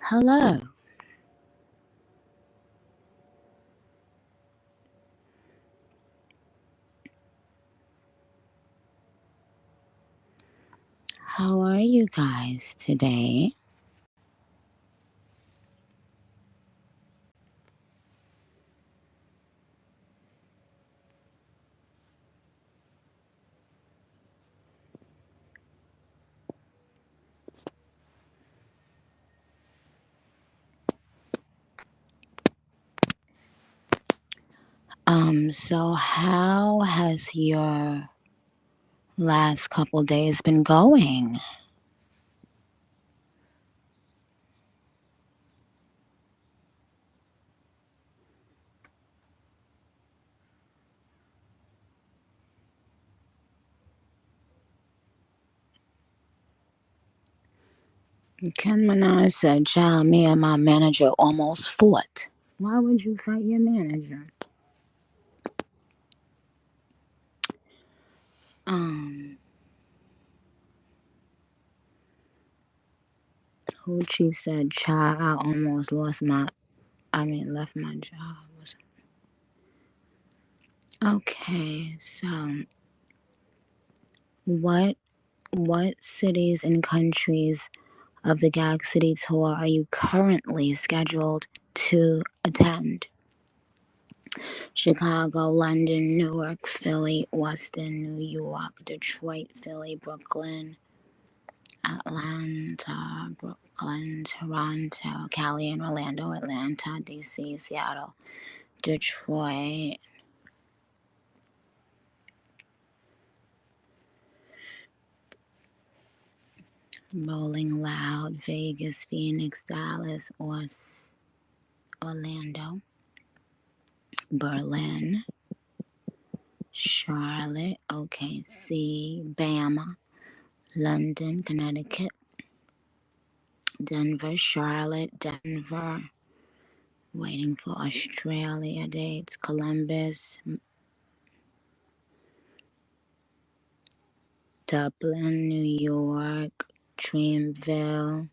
Hello. How are you guys today? So how has your last couple days been going? Ken Minaj said, "Child, me and my manager almost fought." Why would you fight your manager? Um, Hoochie said, "Child, I almost left my job." Okay, so what what cities and countries of the Gag City tour are you currently scheduled to attend? Chicago, London, Newark, Philly, Austin, New York, Detroit, Philly, Brooklyn, Atlanta, Brooklyn, Toronto, Cali and Orlando, Atlanta, DC, Seattle, Detroit, Rolling Loud, Vegas, Phoenix, Dallas, Orlando, Berlin, Charlotte, OKC, Bama, London, Connecticut, Denver, Charlotte, Denver, waiting for Australia dates, Columbus, Dublin, New York, Dreamville,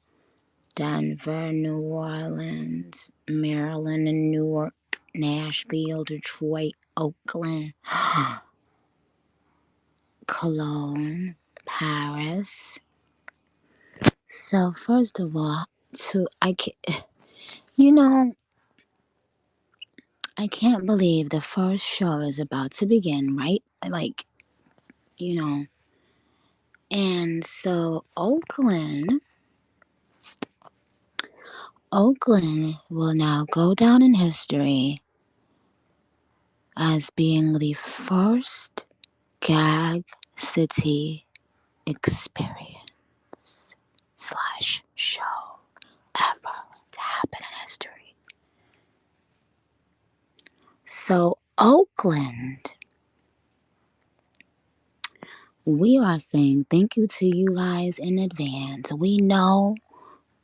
Denver, New Orleans, Maryland and Newark, Nashville, Detroit, Oakland, Cologne, Paris. So first of all, you know, I can't believe the first show is about to begin, right? Like, you know. And so Oakland will now go down in history as being the first Gag City experience slash show ever to happen in history. So Oakland, we are saying thank you to you guys in advance. We know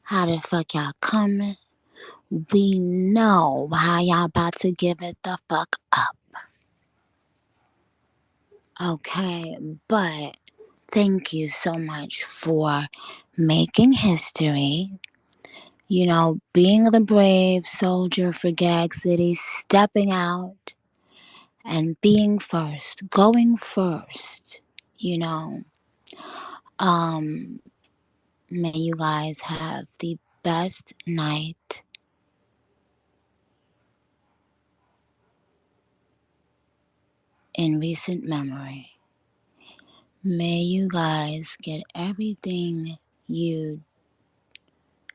how the fuck y'all coming. We know how y'all about to give it the fuck up. Okay, but thank you so much for making history. You know, being the brave soldier for Gag City, stepping out and being first, going first, you know. Um, May you guys have the best night in recent memory. May you guys get everything you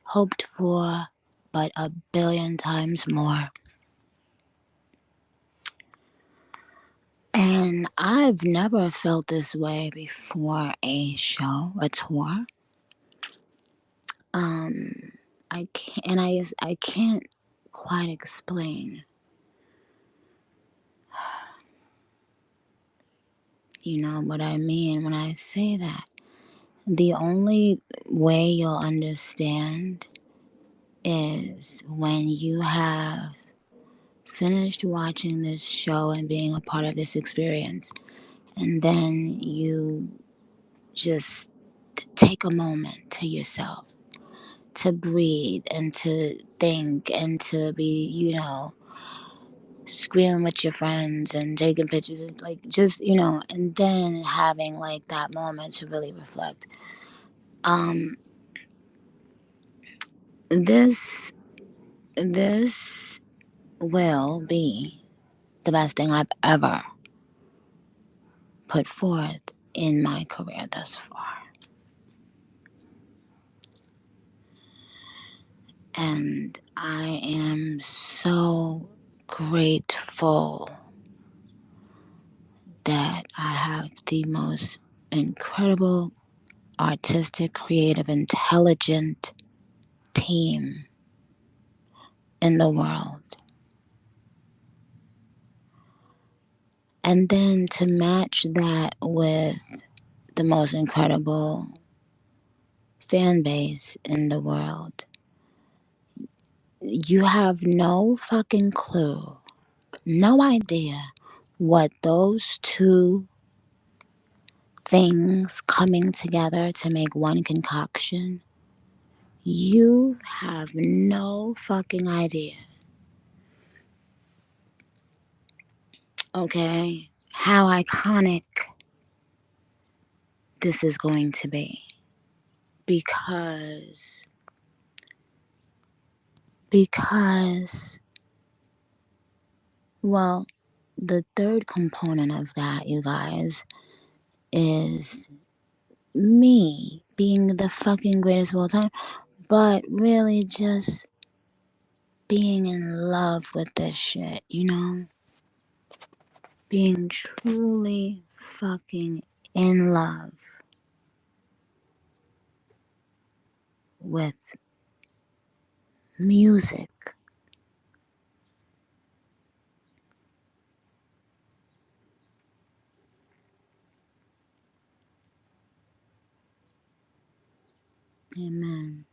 hoped for, but a billion times more. And I've never felt this way before a show, a tour. Um, I can't quite explain. You know what I mean when I say that. The only way you'll understand is when you have finished watching this show and being a part of this experience, and then you just take a moment to yourself to breathe and to think and to be, screaming with your friends and taking pictures, like just, and then having like that moment to really reflect. This this will be the best thing I've ever put forth in my career thus far. And I am so grateful that I have the most incredible, artistic, creative, intelligent team in the world. And then to match that with the most incredible fan base in the world, you have no fucking clue, no idea what those two things coming together to make one concoction. You have no fucking idea. Okay? How iconic this is going to be. Because, well, the third component of that, you guys, is me being the fucking greatest of all time, but really just being in love with this shit, Being truly fucking in love with music. Amen.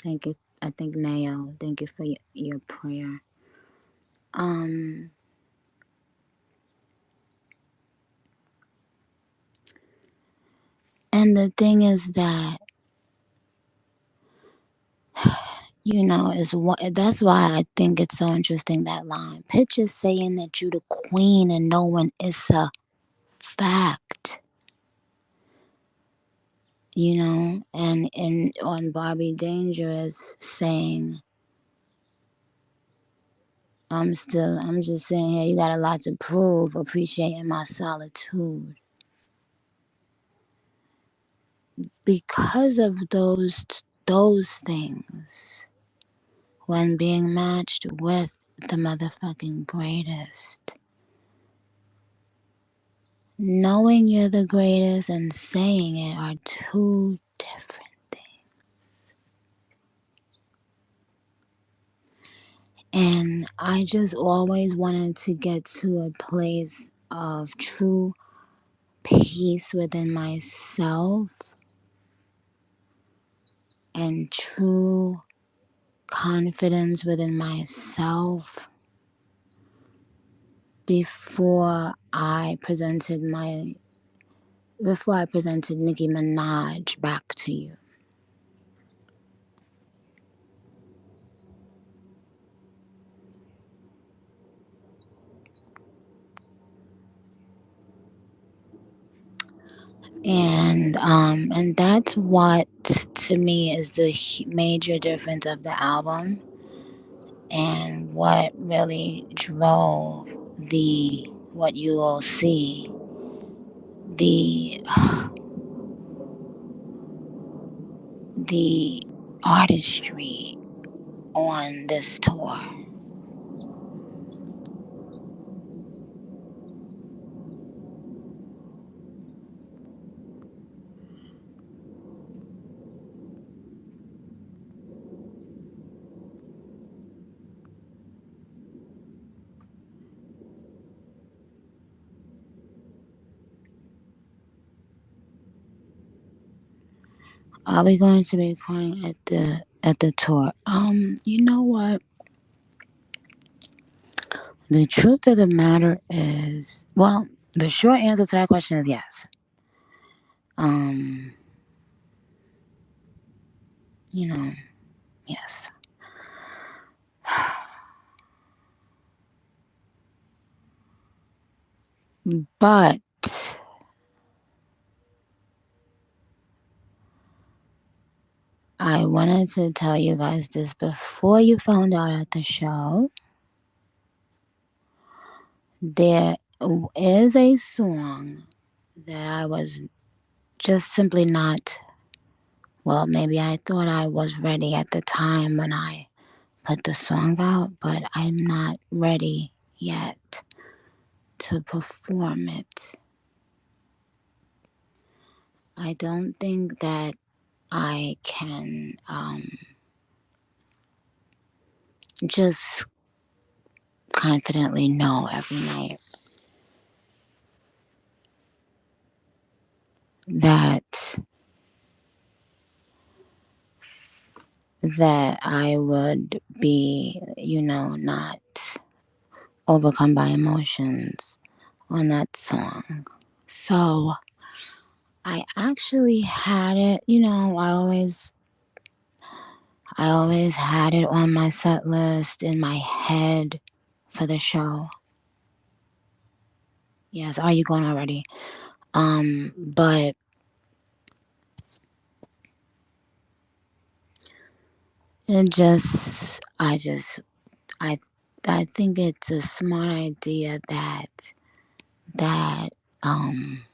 Thank you. I think Nayo, thank you for your prayer. And the thing is that, that's why I think it's so interesting, that line. Picture saying that you the queen and knowing it's a fact. And on Barbie Dangerous saying, I'm just saying, hey, you got a lot to prove, appreciating my solitude. Because of those things, when being matched with the motherfucking greatest, knowing you're the greatest and saying it are two different things. And I just always wanted to get to a place of true peace within myself and true confidence within myself before I presented Nicki Minaj back to you. And that's what, to me, is the major difference of the album, and what really drove what you will see, the the artistry on this tour. Are we going to be crying at the tour? You know what? The truth of the matter is, well, the short answer to that question is yes. Yes. But I wanted to tell you guys this before you found out at the show. There is a song that I was just simply not, well, maybe I thought I was ready at the time when I put the song out, but I'm not ready yet to perform it. I don't think that I can just confidently know every night that I would be, not overcome by emotions on that song. So I actually had it, I always had it on my set list in my head for the show. Yes, are you going already? But it just I I think it's a smart idea that um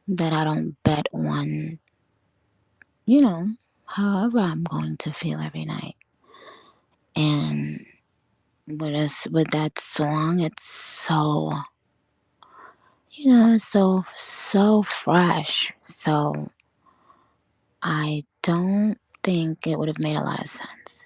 that I don't bet on, you know, however I'm going to feel every night. And with that song, it's so, it's so fresh. So I don't think it would have made a lot of sense.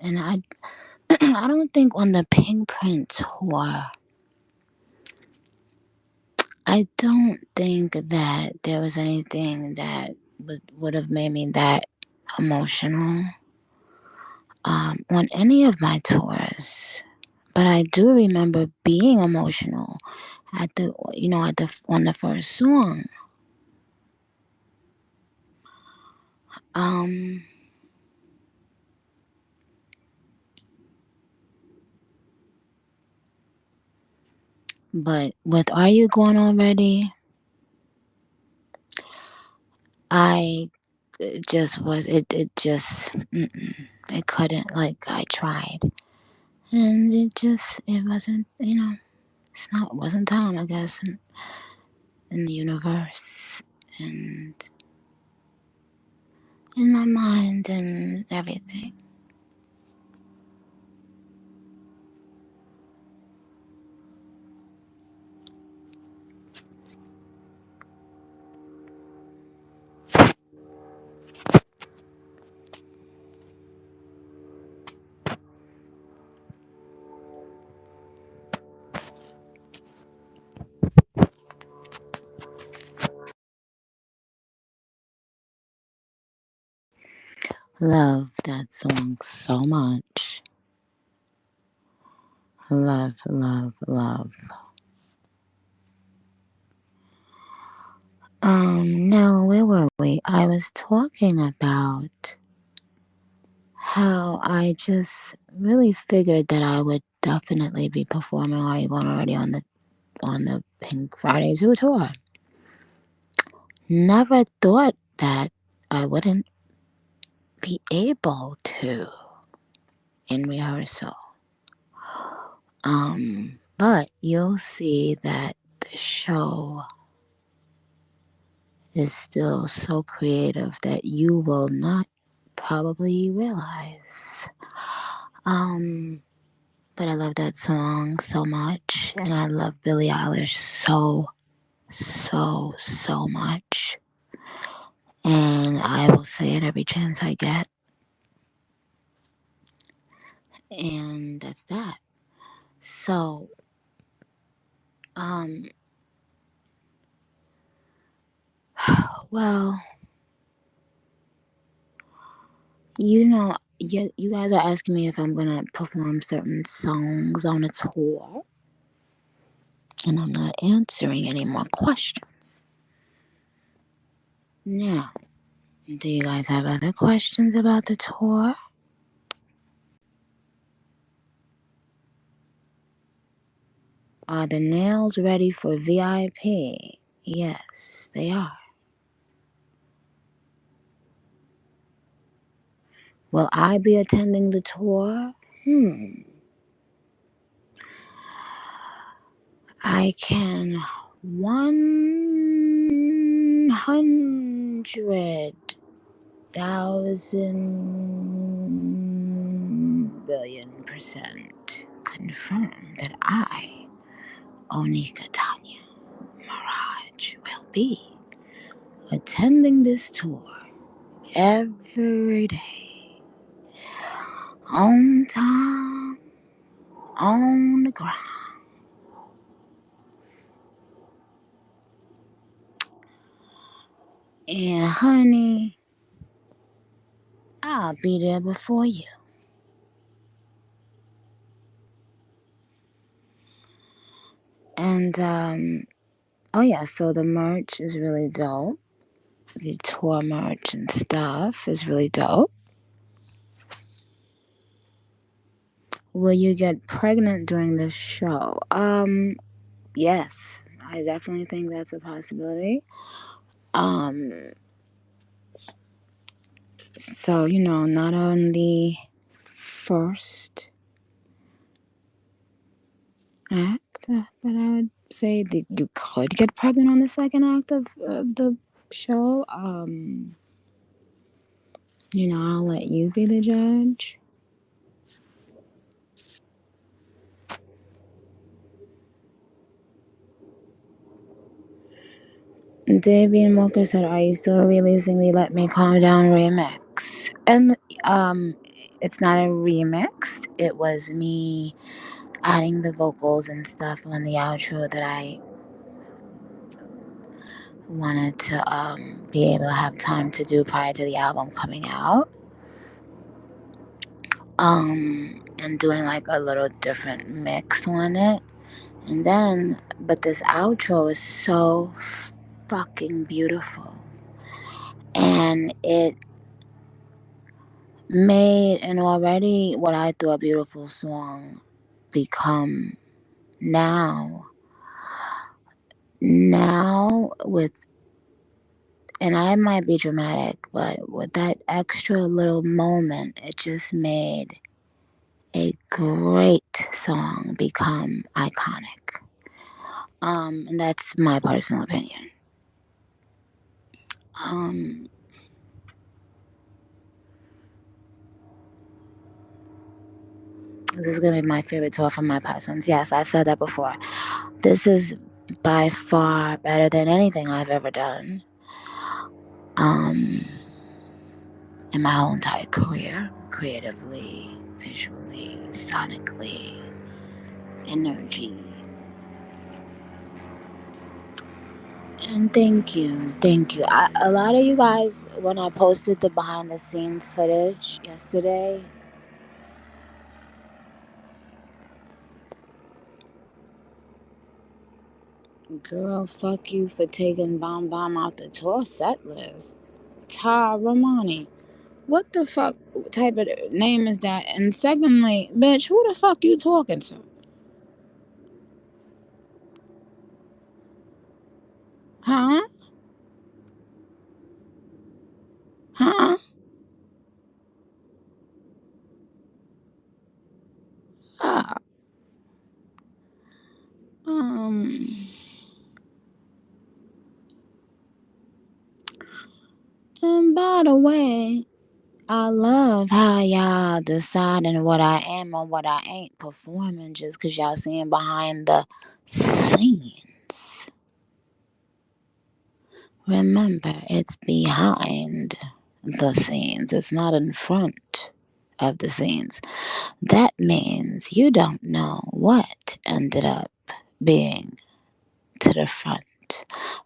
And I I don't think on the Pink Print tour, I don't think that there was anything that would have made me that emotional on any of my tours. But I do remember being emotional at the on the first song. Um, but with Are You Going Already, I just was it just it couldn't, like, I tried, and it wasn't, it wasn't time, I guess, in the universe and in my mind and everything. Love that song so much. Love, love, love. No, where were we? I was talking about how I just really figured that I would definitely be performing Are You Going Already on the Pink Friday Zoo tour. Never thought that I wouldn't be able to in rehearsal. But you'll see that the show is still so creative that you will not probably realize. But I love that song so much, and I love Billie Eilish so, so, so much. And I will say it every chance I get. And that's that. So, well, you guys are asking me if I'm gonna perform certain songs on a tour, and I'm not answering any more questions. Now, do you guys have other questions about the tour? Are the nails ready for VIP? Yes, they are. Will I be attending the tour? I can 100,000,000,000% confirm that I, Onika Tanya Mirage, will be attending this tour every day, on time, on the ground. And honey, I'll be there before you. And oh yeah, so the merch is really dope. The tour merch and stuff is really dope. Will you get pregnant during this show? Yes, I definitely think that's a possibility. So not on the first act, but I would say that you could get pregnant on the second act of the show. I'll let you be the judge. Davey and Mocha said, "Are you still releasing the Let Me Calm Down remix?" And it's not a remix. It was me adding the vocals and stuff on the outro that I wanted to be able to have time to do prior to the album coming out. And doing like a little different mix on it. And then, but this outro is so fucking beautiful. And it made an already what I thought a beautiful song become now with, and I might be dramatic, but with that extra little moment, it just made a great song become iconic. And that's my personal opinion. This is gonna be my favorite tour from my past ones. Yes, I've said that before. This is by far better than anything I've ever done. In my whole entire career, creatively, visually, sonically, energy. And thank you. A lot of you guys, when I posted the behind the scenes footage yesterday, girl, fuck you for taking Bomb Bomb out the tour set list. Ta Romani. What the fuck type of name is that? And secondly, bitch, who the fuck you talking to? Huh? Huh? Ah. And by the way, I love how y'all deciding what I am and what I ain't performing just because y'all seeing behind the scenes. Remember, it's behind the scenes. It's not in front of the scenes. That means you don't know what ended up being to the front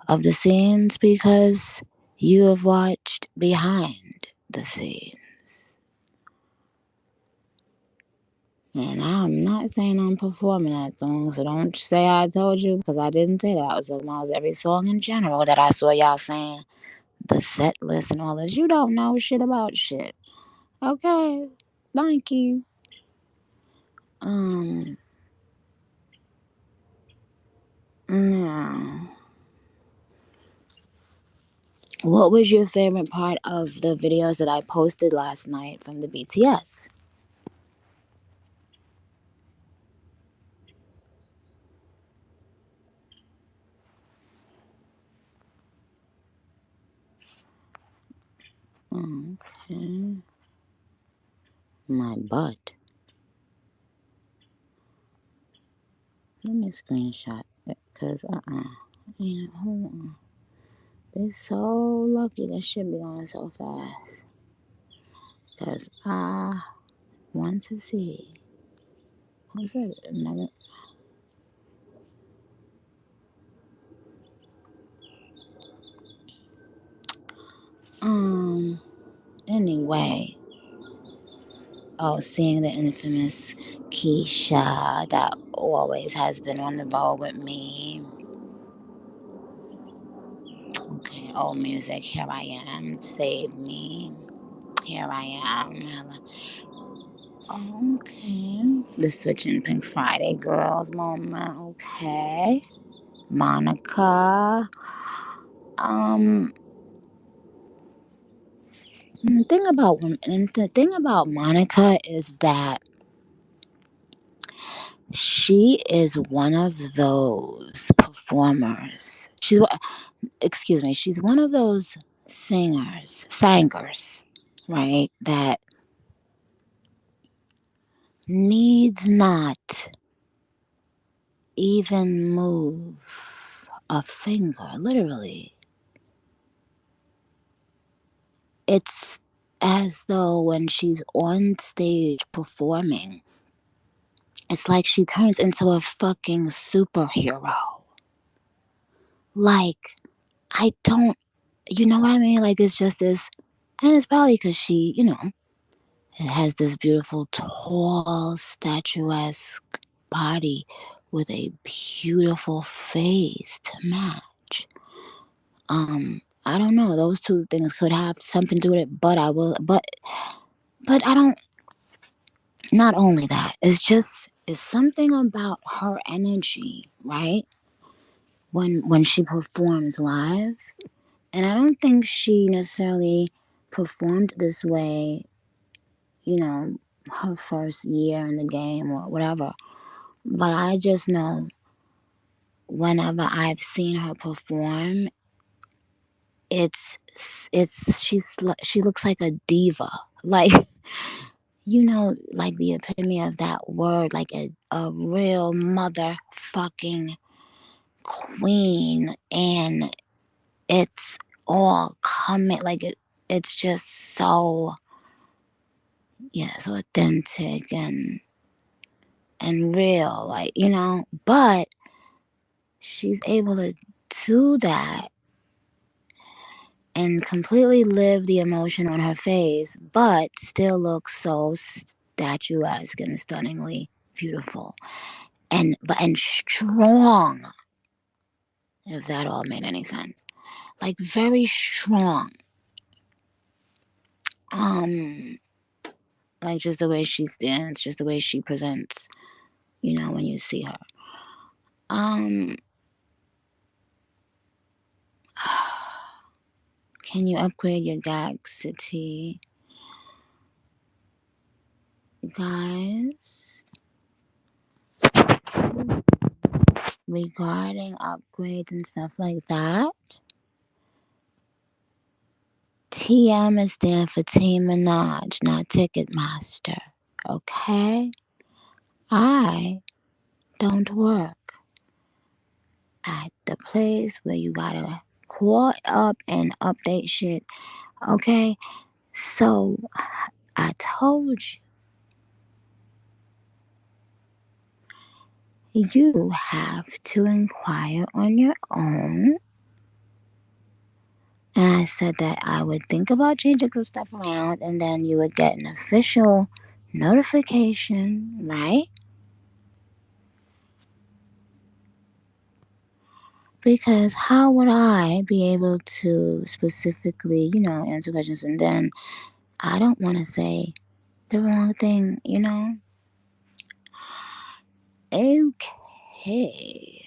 of the scenes because you have watched behind the scenes. And I'm not saying I'm performing that song, so don't say I told you because I didn't say that. I was talking about every song in general that I saw y'all saying, the set list and all this. You don't know shit about shit. Okay, thank you. Um, yeah. What was your favorite part of the videos that I posted last night from the BTS? Okay. My butt. Let me screenshot it, cause you know, hold on. They're so lucky that shit be going so fast. Cause I want to see. What's that? Another. Anyway. Oh, seeing the infamous Keisha that always has been on the road with me. Okay, old music. Here I am. Save me. Here I am. Okay. The Switching Pink Friday Girls moment. Okay. Monica. Um. The thing about Monica is that she is one of those performers. She's one of those singers, right? That needs not even move a finger, literally. It's as though when she's on stage performing, it's like she turns into a fucking superhero. Like, I don't, you know what I mean? Like, it's just this, and it's probably because she, it has this beautiful, tall, statuesque body with a beautiful face to match. I don't know. Those two things could have something to do with it, but I don't. Not only that, it's something about her energy, right? When she performs live, and I don't think she necessarily performed this way, you know, her first year in the game or whatever. But I just know whenever I've seen her perform, it's she looks like a diva, like like the epitome of that word, like a real motherfucking queen, and it's all coming like it's just so so authentic and real, like but she's able to do that and completely live the emotion on her face, but still look so statuesque and stunningly beautiful and strong. If that all made any sense, like very strong. Um, like just the way she stands, just the way she presents. When you see her. Um, can you upgrade your Gag City, guys? Regarding upgrades and stuff like that, TM is stand for Team Minaj, not Ticketmaster. Okay? I don't work at the place where you gotta call up and update shit. Okay? So I told you You have to inquire on your own. And I said that I would think about changing some stuff around and then you would get an official notification, right? Because how would I be able to specifically, answer questions and then I don't want to say the wrong thing, Okay.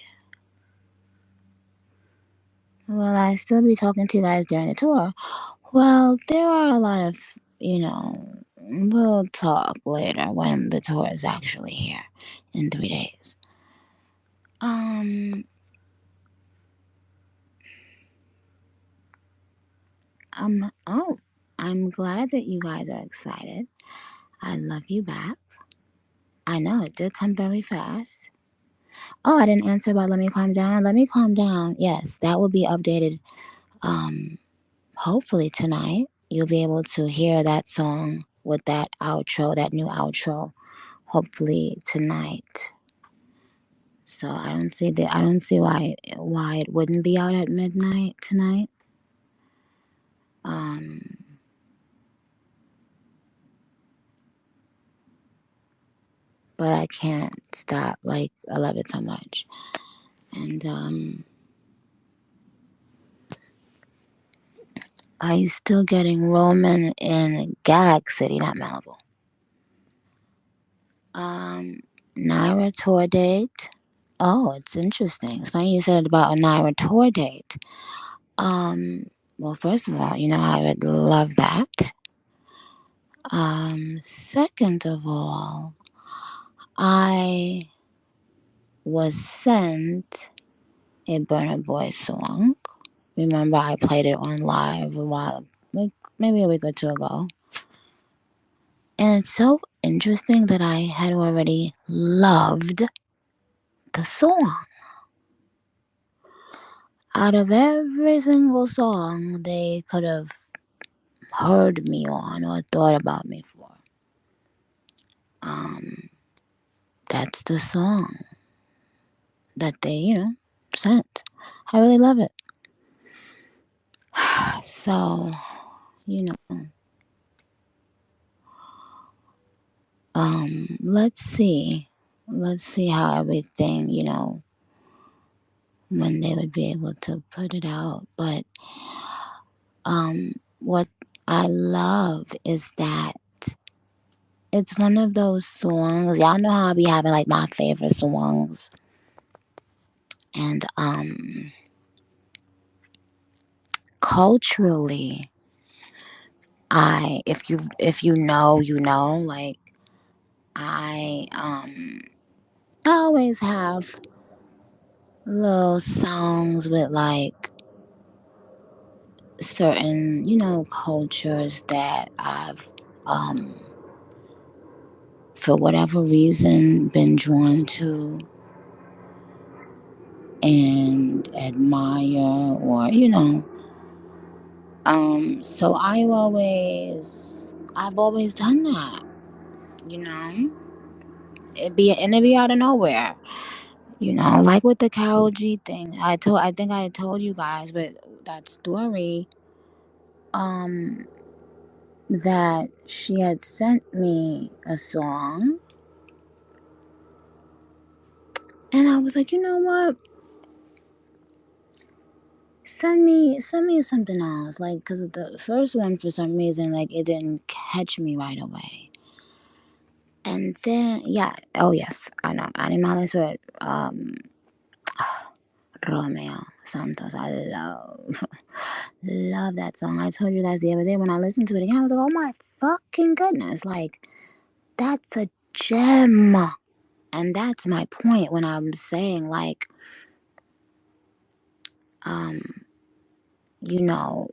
Will I still be talking to you guys during the tour? Well, there are a lot of, we'll talk later when the tour is actually here in 3 days. Um, oh, I'm glad that you guys are excited. I love you back. I know it did come very fast. Oh, I didn't answer about Let Me Calm Down. Let Me Calm Down. Yes, that will be updated. Hopefully tonight you'll be able to hear that song with that outro, that new outro. Hopefully tonight. So I don't see why it wouldn't be out at midnight tonight. But I can't stop. Like, I love it so much. And are you still getting Roman in Gag City, not Malibu? Naira tour date. Oh, it's interesting. It's funny you said about a Naira tour date. Well, first of all, I would love that. Second of all, I was sent a Burna Boy song. Remember, I played it on live a while, like maybe a week or two ago. And it's so interesting that I had already loved the song. Out of every single song they could have heard me on or thought about me for, that's the song that they, sent. I really love it. So, let's see. Let's see how everything, when they would be able to put it out. But what I love is that it's one of those songs. Y'all know how I be having like my favorite songs. And culturally, if you know, like I always have little songs with like certain, cultures that I've for whatever reason been drawn to and admire, or so I've always done that, it'd be out of nowhere, like with the Karol G thing. I think I told you guys, but that story, that she had sent me a song, and I was like, you know what? Send me something else, like, because the first one for some reason, like, it didn't catch me right away. And then, yeah, oh yes, I know, Animales with Romeo Santos. I love that song. I told you guys the other day when I listened to it again, I was like, oh my fucking goodness, like, that's a gem. And that's my point when I'm saying, like, you know,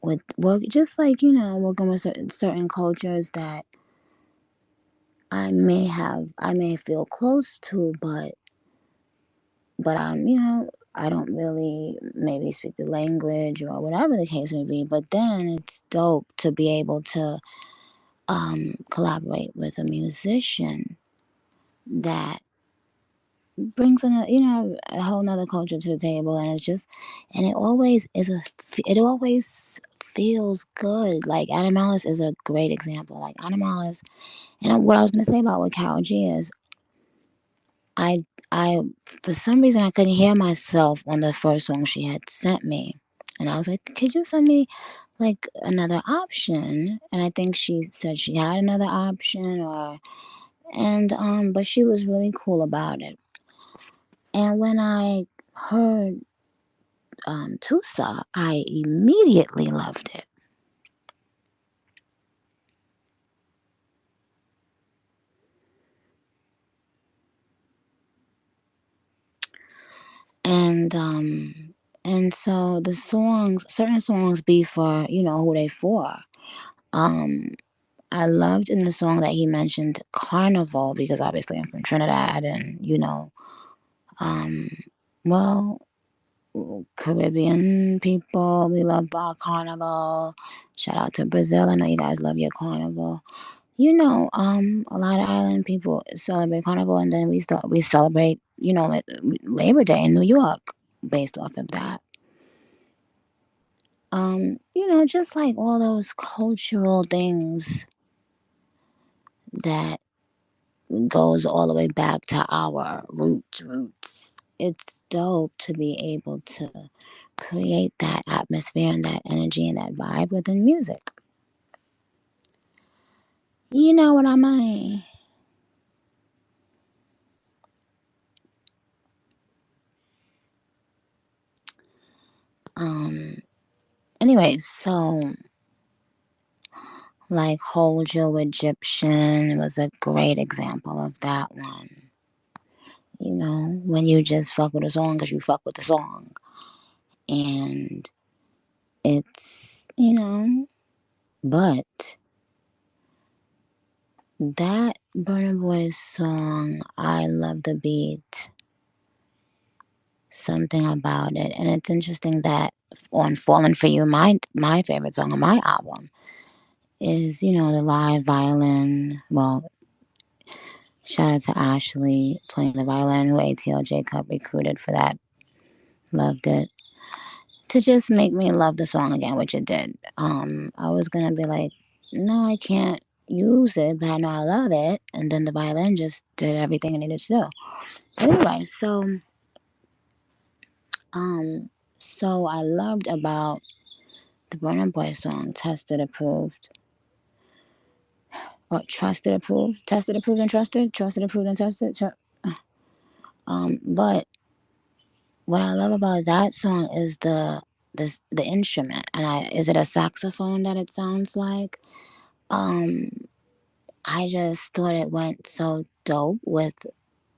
with work, just like, working with certain cultures that I may feel close to, but I don't really maybe speak the language or whatever the case may be. But then it's dope to be able to collaborate with a musician that brings a whole nother culture to the table, and and it always feels good. Like Animalis is a great example. Like Animalis, and what I was gonna say about what Carol G is, I I for some reason I couldn't hear myself on the first song she had sent me, and I was like, could you send me like another option? And I think she said she had another option, but she was really cool about it. And when I heard Tusa, I immediately loved it. And so the songs, certain songs be for, who they for. Um I loved in the song that he mentioned Carnival, because obviously I'm from Trinidad, and um well, Caribbean people, we love our carnival. Shout out to Brazil. I know you guys love your carnival. A lot of island people celebrate Carnival, and then we celebrate, Labor Day in New York based off of that. Just like all those cultural things that goes all the way back to our roots. It's dope to be able to create that atmosphere and that energy and that vibe within music. You know what I mean? Um. Anyways, so like Hold You Egyptian was a great example of that one. When you just fuck with a song because you fuck with the song. And but that Burna Boy song, I love the beat, something about it. And it's interesting that on Falling for You, my favorite song on my album is, the live violin. Well, shout out to Ashley playing the violin, who ATL Jacob recruited for that. Loved it. To just make me love the song again, which it did. I was gonna be like, no, I can't use it, but I know I love it. And then the violin just did everything it needed to do. Anyway, um, so I loved about the Burna Boy song, Tested, Approved, or Trusted, Approved, Tested, Approved, and Trusted, Trusted, Approved, and Tested. But what I love about that song is the instrument, and is it a saxophone that it sounds like? Um, I just thought it went so dope with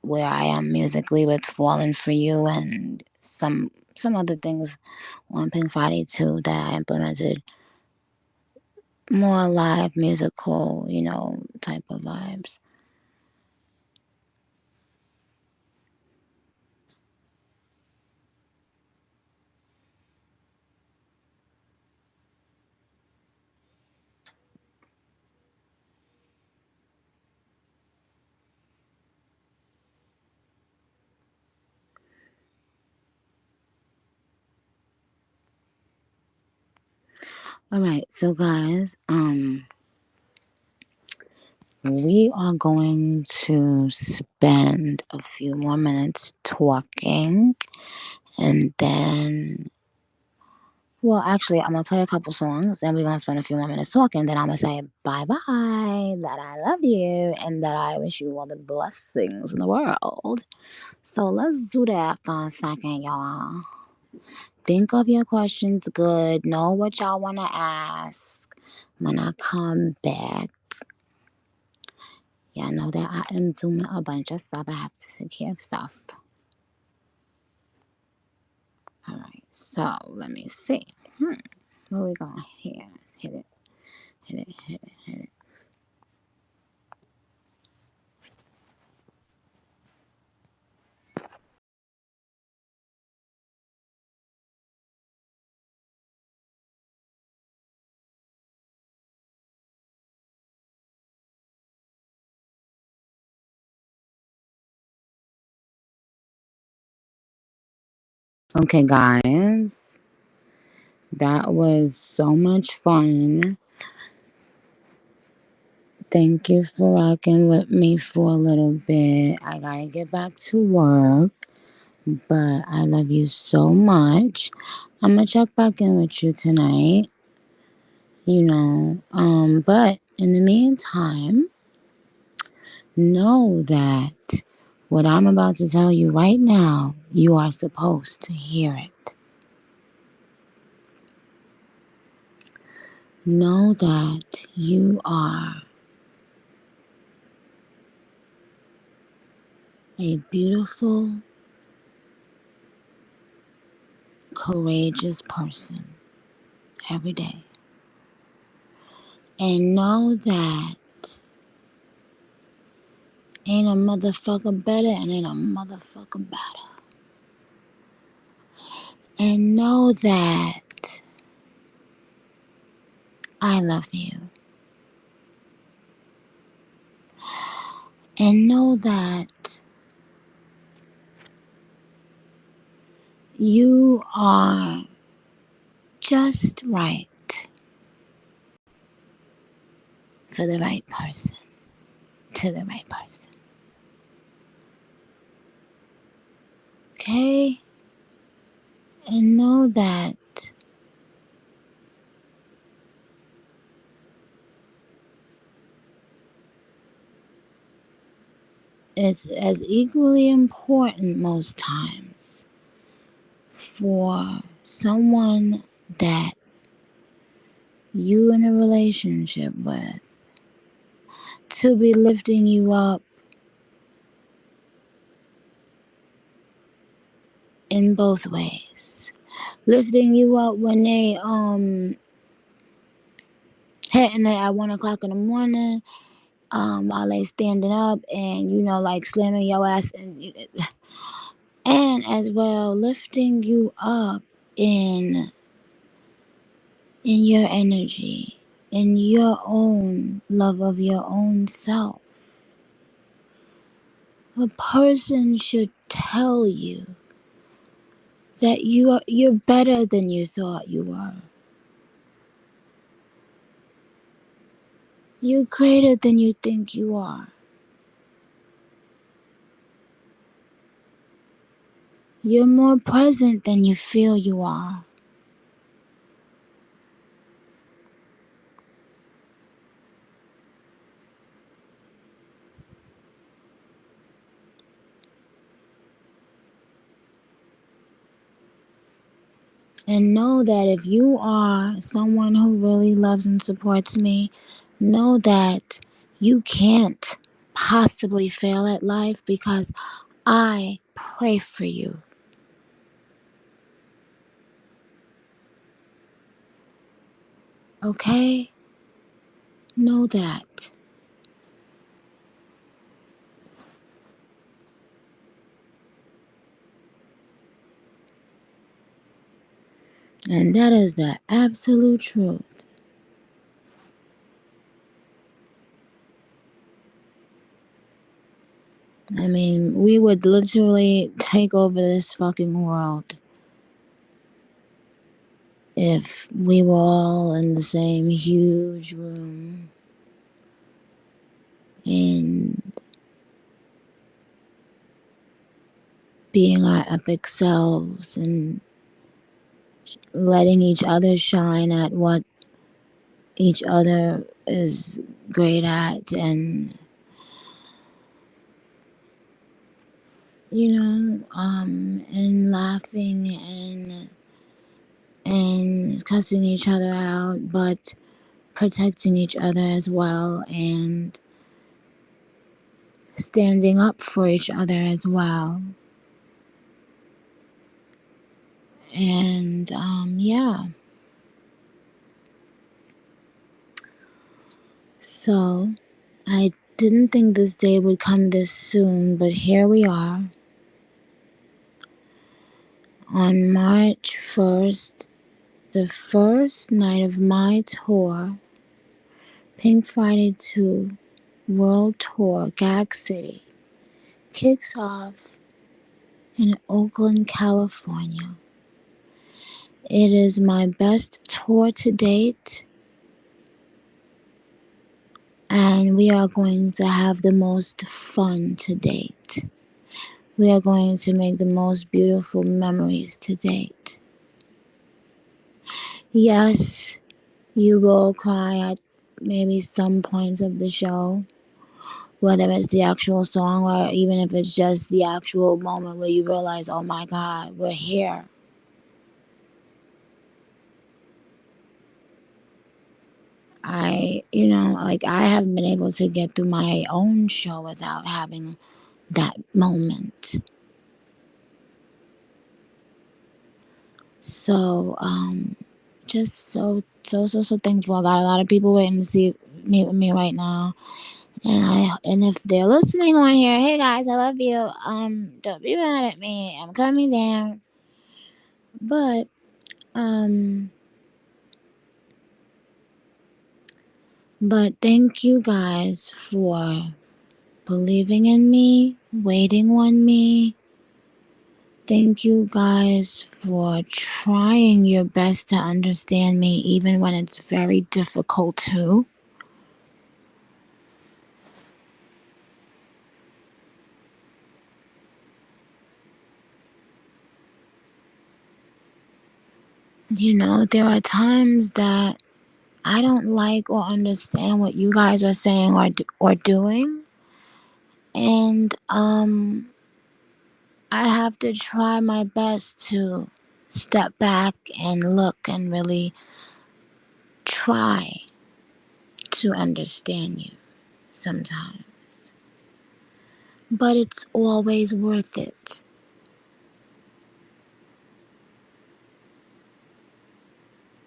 where I am musically with Falling for You and some other things on Pink Friday too that I implemented more live musical, type of vibes. All right, so guys, we are going to spend a few more minutes talking, and then, well, actually, I'm gonna play a couple songs, then we're gonna spend a few more minutes talking, then I'm gonna say bye bye, that I love you, and that I wish you all the blessings in the world. So let's do that for a second, y'all. Think of your questions good, know what y'all wanna ask when I come back. Y'all know that I am doing a bunch of stuff. I have to take care of stuff. Alright, so let me see. Where we going here? Hit it, hit it, hit it, hit it. Okay, guys, that was so much fun. Thank you for rocking with me for a little bit. I gotta get back to work, but I love you so much. I'm gonna check back in with you tonight, but in the meantime, know that what I'm about to tell you right now, you are supposed to hear it. Know that you are a beautiful, courageous person every day. And know that ain't a motherfucker better and ain't a motherfucker better. And know that I love you. And know that you are just right for the right person, to the right person. Okay? And know that it's as equally important most times for someone that you in a relationship with to be lifting you up in both ways. Lifting you up when they hitting it at 1 o'clock in the morning, while they standing up and like slamming your ass, and as well lifting you up in your energy, in your own love of your own self. A person should tell you that you're better than you thought you were. You're greater than you think you are. You're more present than you feel you are. And know that if you are someone who really loves and supports me, know that you can't possibly fail at life because I pray for you. Okay? Know that. And that is the absolute truth. I mean, we would literally take over this fucking world if we were all in the same huge room and being our epic selves and letting each other shine at what each other is great at, and and laughing and cussing each other out, but protecting each other as well, and standing up for each other as well. And yeah. So I didn't think this day would come this soon, but here we are. On March 1st, the first night of my tour, Pink Friday 2 World Tour, Gag City, kicks off in Oakland, California. It is my best tour to date, and we are going to have the most fun to date. We are going to make the most beautiful memories to date. Yes, you will cry at maybe some points of the show, whether it's the actual song or even if it's just the actual moment where you realize, oh my God, we're here. I haven't been able to get through my own show without having that moment. So, just so thankful. I got a lot of people waiting to meet with me right now. And if they're listening on here, hey guys, I love you. Don't be mad at me. I'm coming down. But thank you guys for believing in me, waiting on me. Thank you guys for trying your best to understand me, even when it's very difficult to. There are times that I don't like or understand what you guys are saying or doing. And I have to try my best to step back and look and really try to understand you sometimes. But it's always worth it.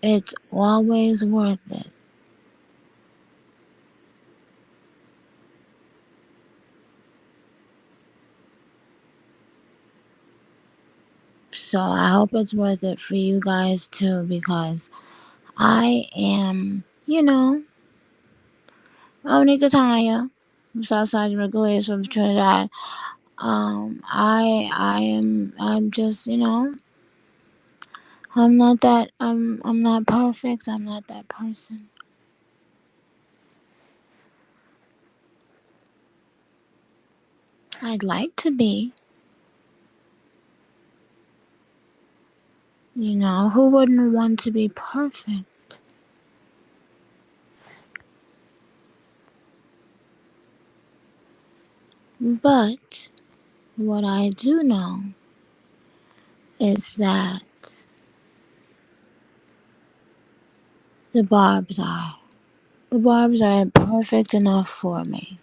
It's always worth it. So I hope it's worth it for you guys too, because I am, I'm Nicki from Southside Regulators from Trinidad. I'm just, I'm not perfect. I'm not that person. I'd like to be. Who wouldn't want to be perfect? But what I do know is that the barbs are. The barbs are perfect enough for me.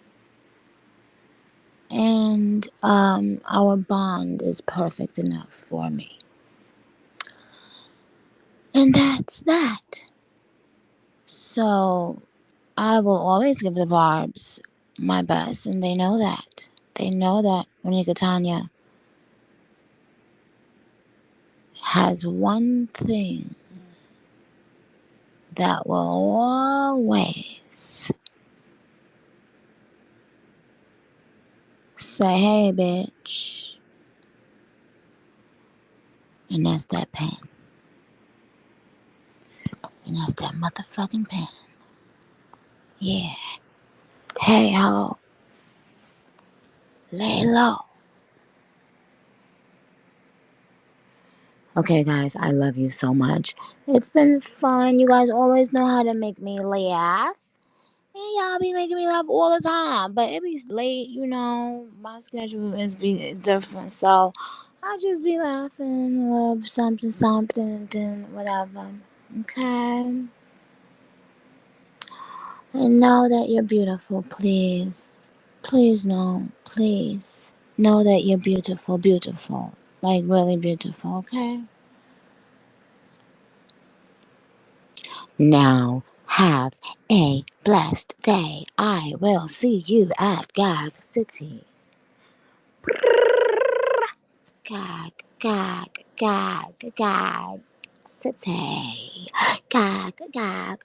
And our bond is perfect enough for me. And that's that. So I will always give the barbs my best, and they know that. They know that Monica Tanya has one thing that will always say, hey, bitch. And that's that pen. And that's that motherfucking pen. Yeah. Hey, ho. Lay low. Okay, guys, I love you so much. It's been fun. You guys always know how to make me laugh. And y'all be making me laugh all the time. But it be late, my schedule is be different. So I just be laughing a little something, then whatever. Okay? And know that you're beautiful, please. Please know. Please. Know that you're beautiful, beautiful. Like really beautiful, okay? Now, have a blessed day. I will see you at Gag City. Gag City. Gag.